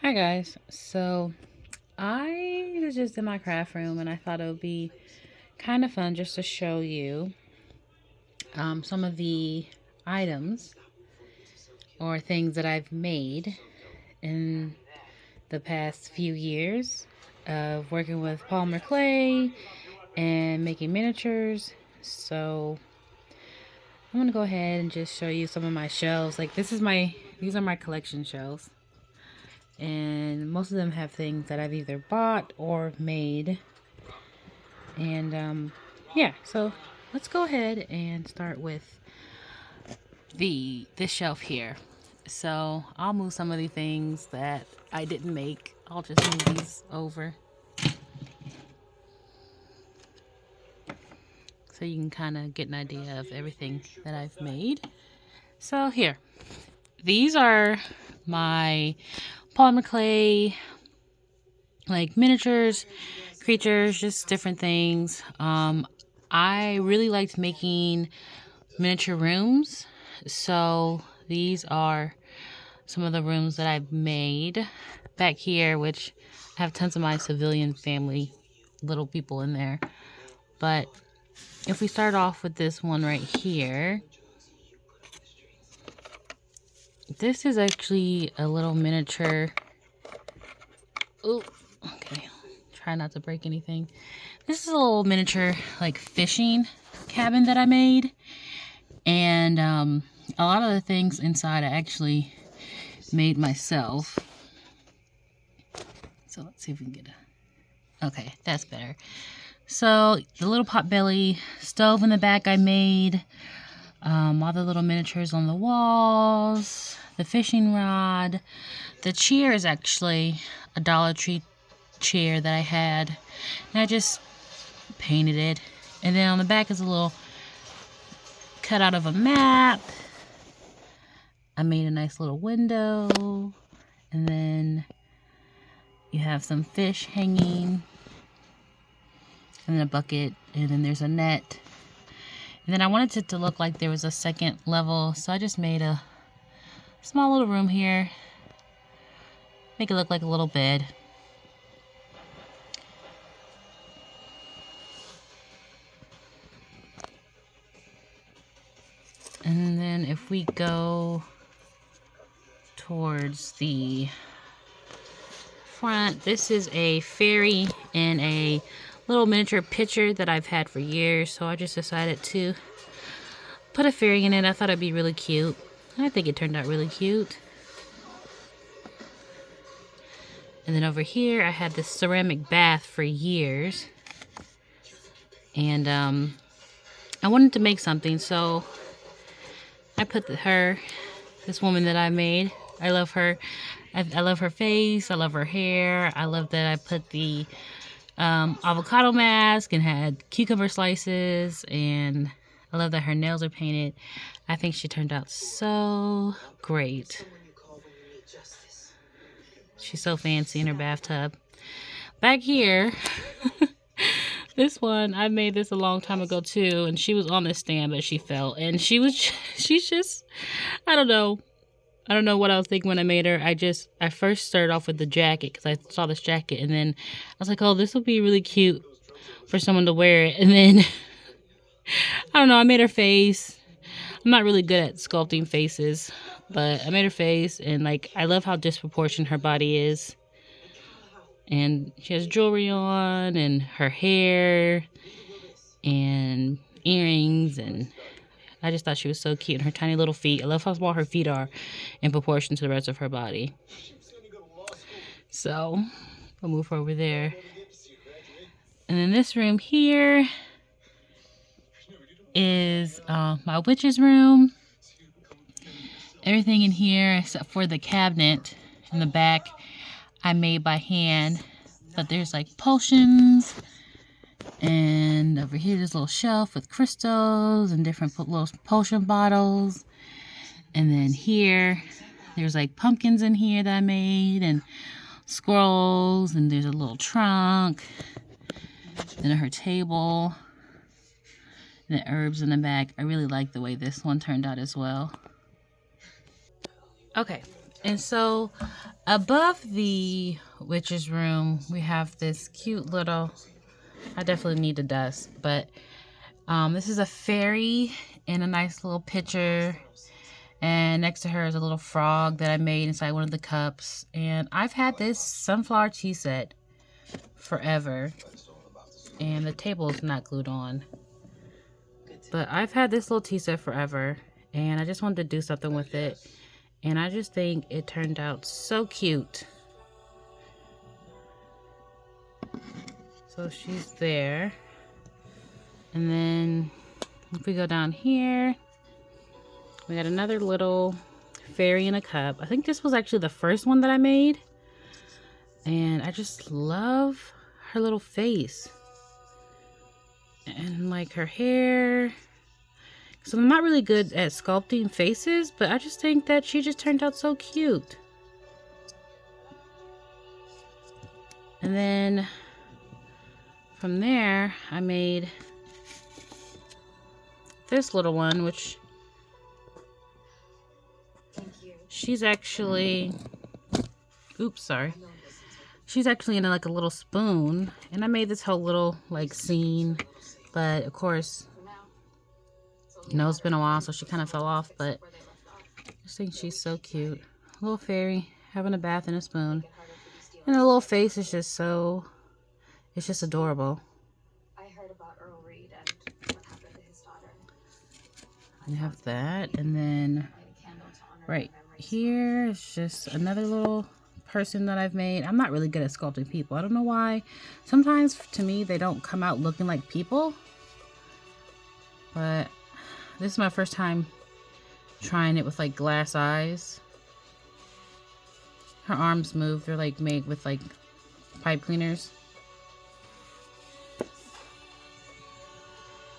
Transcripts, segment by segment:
Hi guys. So I was just in my craft room and I thought it would be kind of fun just to show you some of the items or things that I've made in the past few years of working with polymer clay and making miniatures. So I'm gonna go ahead and just show you some of my shelves. Like these are my collection shelves. And most of them have things that I've either bought or made. And yeah, so let's go ahead and start with this shelf here. So I'll move some of the things that I didn't make. I'll just move these over so you can kind of get an idea of everything that I've made. So here, these are my polymer clay, like miniatures, creatures, just different things. I really liked making miniature rooms, so these are some of the rooms that I've made back here, which I have tons of my civilian family, little people in there. But if we start off with this one right here, this is actually a little miniature. Oh, okay. Try not to break anything. This is a little miniature like fishing cabin that I made, and a lot of the things inside I actually made myself. So let's see if we can get a... Okay, that's better. So the little potbelly stove in the back I made, all the little miniatures on the walls, the fishing rod. The chair is actually a Dollar Tree chair that I had, and I just painted it. And then on the back is a little cut out of a map. I made a nice little window, and then you have some fish hanging, and then a bucket, and then there's a net. And then I wanted it to look like there was a second level, so I just made a small little room here. Make it look like a little bed. And then if we go towards the front, this is a fairy and a little miniature picture that I've had for years, so I just decided to put a fairy in it. I thought it'd be really cute. I think it turned out really cute. And then over here I had this ceramic bath for years, and I wanted to make something, so I put this woman that I made. I love her. I love her face. I love her hair. I love that I put the avocado mask and had cucumber slices, and I love that her nails are painted. I think she turned out so great. She's so fancy in her bathtub. Back here, this one, I made this a long time ago too, and she was on this stand, but she fell, and she's just, I don't know what I was thinking when I made her. I first started off with the jacket because I saw this jacket, and then I was like, oh, this will be really cute for someone to wear it. And then I don't know, I made her face. I'm not really good at sculpting faces, but I made her face, and like, I love how disproportionate her body is. And she has jewelry on, and her hair, and earrings, and I just thought she was so cute. And her tiny little feet. I love how small her feet are in proportion to the rest of her body. So I'll move her over there. And then this room here is my witch's room. Everything in here except for the cabinet in the back I made by hand. But there's like potions, and over here there's a little shelf with crystals and different little potion bottles. And then here there's like pumpkins in here that I made, and scrolls, and there's a little trunk, and her table, and the herbs in the back. I really like the way this one turned out as well. Okay, and so Above the witch's room, we have this cute little, I definitely need to dust, but this is a fairy in a nice little pitcher. And next to her is a little frog that I made inside one of the cups. And I've had this sunflower tea set forever. And the table is not glued on. But I've had this little tea set forever. And I just wanted to do something with it. And I just think it turned out so cute. So she's there. And then if we go down here, we got another little fairy in a cup. I think this was actually the first one that I made. And I just love her little face. And like her hair. So I'm not really good at sculpting faces, but I just think that she just turned out so cute. And then from there, I made this little one, which she's actually, oops, sorry. She's actually in like a little spoon, and I made this whole little like scene, but of course, you know, it's been a while, so she kind of fell off, but I just think she's so cute. Little fairy having a bath in a spoon, and her little face is just so, it's just adorable. You have that, and then right here is just another little person that I've made. I'm not really good at sculpting people. I don't know why. Sometimes to me they don't come out looking like people, but this is my first time trying it with like glass eyes. Her arms move. They're like made with like pipe cleaners.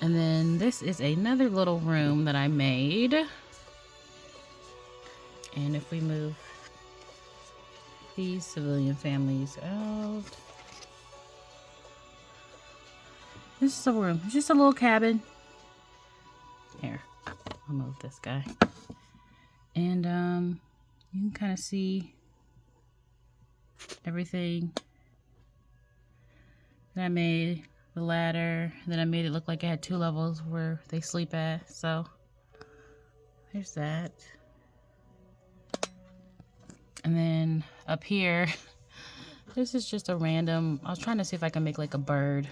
And then this is another little room that I made. And if we move these civilian families out, this is a room. It's just a little cabin. Here, I'll move this guy. And you can kind of see everything that I made. The ladder. Then I made it look like it had 2 levels where they sleep at. So there's that. And then up here, this is just a random, I was trying to see if I can make like a bird.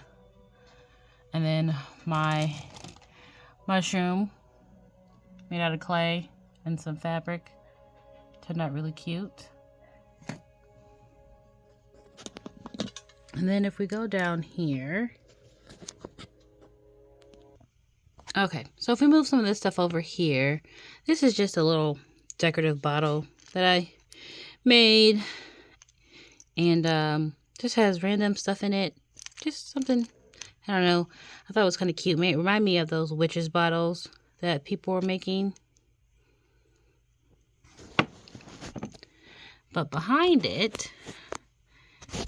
And then my mushroom made out of clay and some fabric. Turned out really cute. And then if we go down here, okay, so if we move some of this stuff over here, this is just a little decorative bottle that I made, and just has random stuff in it. Just something, I don't know, I thought it was kind of cute. It reminded me of those witches bottles that people were making. But behind it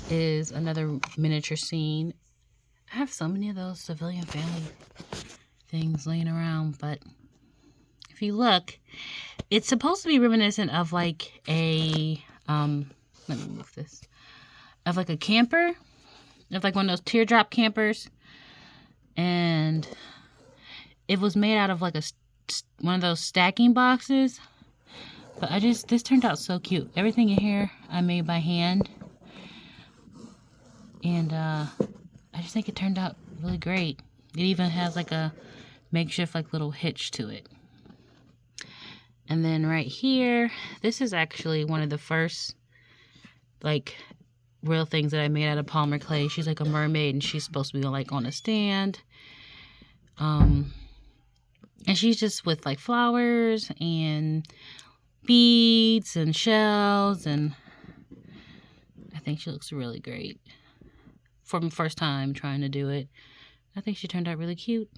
is another miniature scene. I have so many of those civilian family things laying around, but if you look, it's supposed to be reminiscent of like a let me move this, of like a camper, of like one of those teardrop campers, and it was made out of like one of those stacking boxes. But this turned out so cute. Everything in here I made by hand, and I just think it turned out really great. It even has like a makeshift like little hitch to it. And then right here, this is actually one of the first like real things that I made out of polymer clay. She's like a mermaid, and she's supposed to be like on a stand. And she's just with like flowers and beads and shells, and I think she looks really great. For my first time trying to do it, I think she turned out really cute.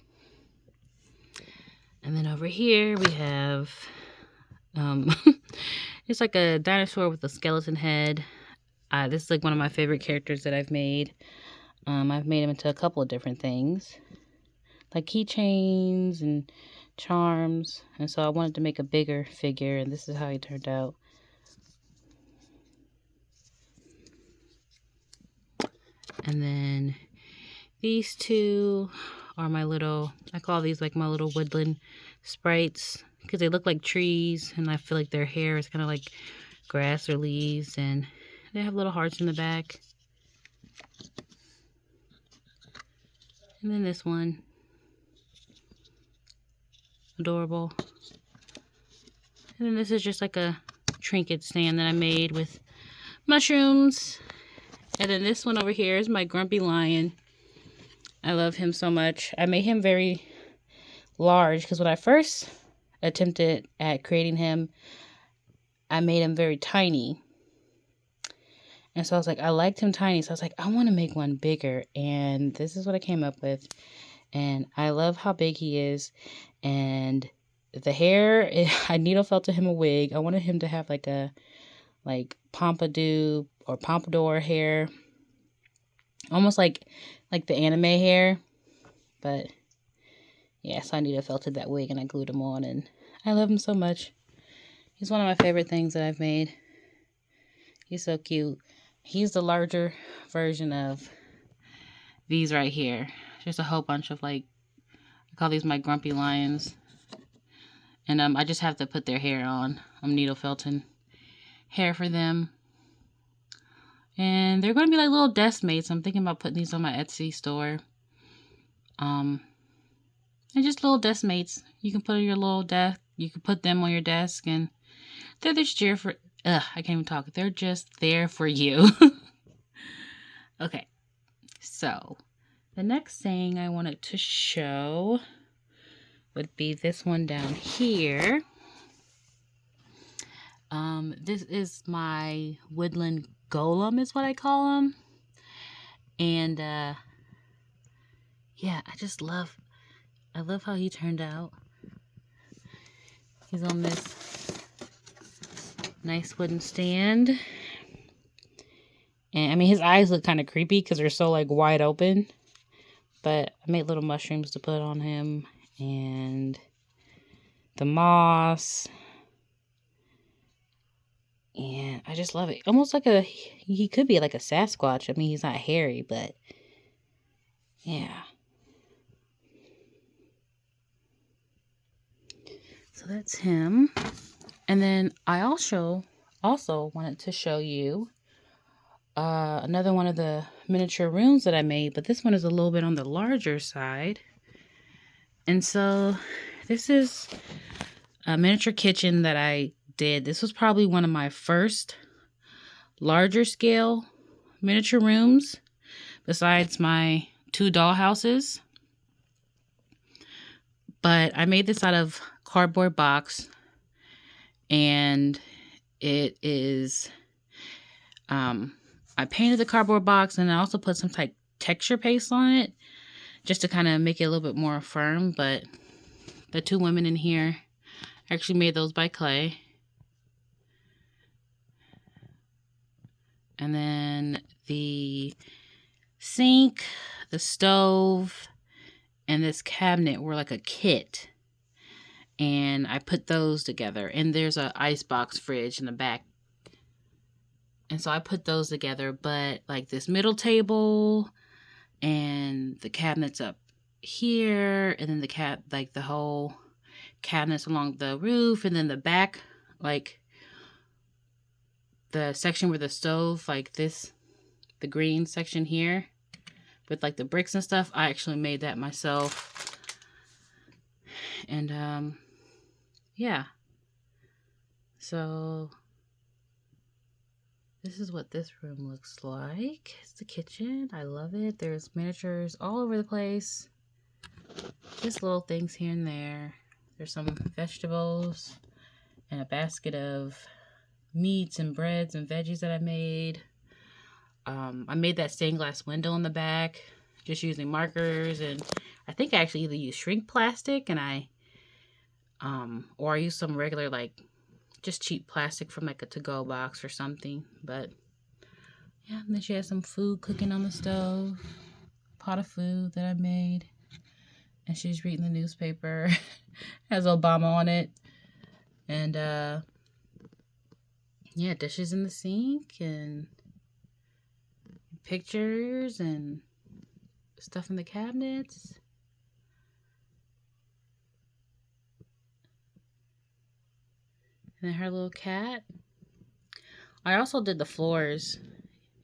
And then over here we have it's like a dinosaur with a skeleton head. This is like one of my favorite characters that I've made. I've made him into a couple of different things, like keychains and charms, and so I wanted to make a bigger figure, and this is how he turned out. And then these two are my little, I call these like my little woodland sprites because they look like trees, and I feel like their hair is kind of like grass or leaves, and they have little hearts in the back. And then this one, adorable. And then this is just like a trinket stand that I made with mushrooms. And then this one over here is my grumpy lion. I love him so much. I made him very large because when I first attempted at creating him, I made him very tiny. And so I was like, I liked him tiny. So I was like, I want to make one bigger. And this is what I came up with. And I love how big he is. And the hair, I needle felted him a wig. I wanted him to have like a pompadour or pompadour hair. Almost like the anime hair. But yeah, so I needle felted that wig and I glued him on. And I love him so much. He's one of my favorite things that I've made. He's so cute. He's the larger version of these right here. Just a whole bunch of I call these my grumpy lions. And I just have to put their hair on. I'm needle felting hair for them. And they're going to be like little desk mates. I'm thinking about putting these on my Etsy store. And just little desk mates. You can put on your little desk. You can put them on your desk, and they're just there for. I can't even talk. They're just there for you. Okay, so the next thing I wanted to show would be this one down here. This is my woodland golem, is what I call him. And yeah, I love how he turned out. He's on this nice wooden stand. And I mean, his eyes look kind of creepy because they're so wide open. But I made little mushrooms to put on him. And the moss. And I just love it. Almost he could be like a Sasquatch. I mean, he's not hairy, but yeah. So that's him. And then I also wanted to show you another one of the miniature rooms that I made, but this one is a little bit on the larger side. And so this is a miniature kitchen that I did. This was probably one of my first larger scale miniature rooms besides my 2 doll houses. But I made this out of cardboard box, and it is I painted the cardboard box, and I also put some type texture paste on it just to kind of make it a little bit more firm. But the 2 women in here actually made those by clay. And then the sink, the stove, and this cabinet were like a kit. And I put those together. And there's an icebox fridge in the back. And so I put those together. But this middle table and the cabinets up here. And then the whole cabinets along the roof. And then the back, the section where the stove, the green section here. With the bricks and stuff. I actually made that myself. And yeah. So this is what this room looks like. It's the kitchen. I love it. There's miniatures all over the place. Just little things here and there. There's some vegetables and a basket of meats and breads and veggies that I made. I made that stained glass window in the back just using markers, and I think I actually either used shrink plastic and or I used some regular just cheap plastic from a to-go box or something. But yeah, and then she has some food cooking on the stove, pot of food that I made, and she's reading the newspaper. Has Obama on it. And yeah, dishes in the sink and pictures and stuff in the cabinets. And then her little cat. I also did the floors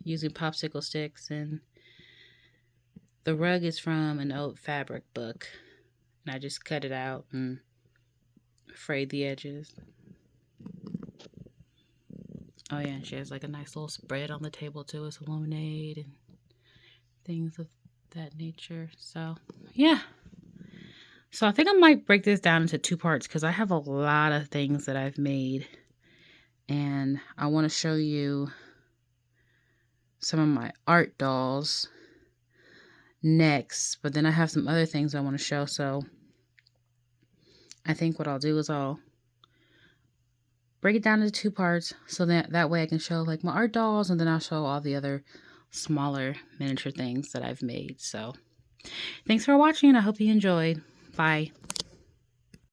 using popsicle sticks, and the rug is from an old fabric book. And I just cut it out and frayed the edges. Oh yeah, and she has like a nice little spread on the table too. It's lemonade and things of that nature. So yeah. So I think I might break this down into 2 parts because I have a lot of things that I've made. And I want to show you some of my art dolls next. But then I have some other things I want to show. So I think what I'll do is I'll break it down into 2 parts so that way I can show like my art dolls, and then I'll show all the other smaller miniature things that I've made. So thanks for watching. I hope you enjoyed. Bye.